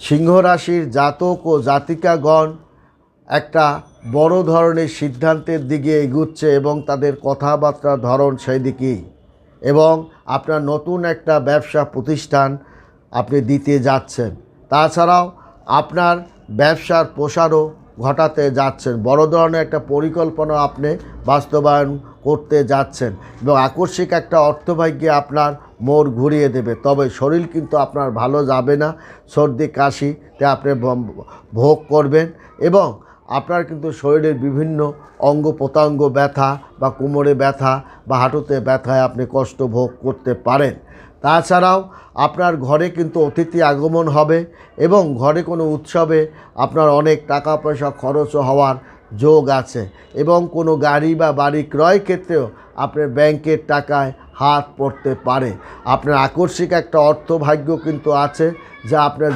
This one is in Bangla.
সিংহ রাশির জাতক ও জাতিকাগণ একটা বড় ধরনের সিদ্ধান্তের দিকে এগুচ্ছে এবং তাদের কথাবার্তার ধরন সেই দিকেই, এবং আপনার নতুন একটা ব্যবসা প্রতিষ্ঠান আপনি দিতে যাচ্ছেন। তাছাড়াও আপনার ব্যবসার প্রসারও ঘটাতে যাচ্ছেন, বড় ধরনের একটা পরিকল্পনা আপনি বাস্তবায়ন করতে যাচ্ছেন এবং আকস্মিক একটা অর্থভাগ্যে আপনার মোড় ঘুরিয়ে দেবে। তবে শরীর কিন্তু আপনার ভালো যাবে না, সর্দি কাশিতে আপনি ভোগ করবেন এবং আপনার কিন্তু শরীরের বিভিন্ন অঙ্গ প্রত্যঙ্গ ব্যথা বা কোমরে ব্যথা বা হাঁটুতে ব্যথায় আপনি কষ্ট ভোগ করতে পারেন। তাছাড়াও আপনার ঘরে কিন্তু অতিথি আগমন হবে এবং ঘরে কোনো উৎসবে আপনার অনেক টাকা পয়সা খরচ হওয়ার যোগ আছে এবং কোনো গাড়ি বা বাড়ি ক্রয় ক্ষেত্রেও আপনার ব্যাংকের টাকায় হাত পড়তে পারে। আপনার আকস্মিক একটা অর্থভাগ্য কিন্তু আছে যা আপনার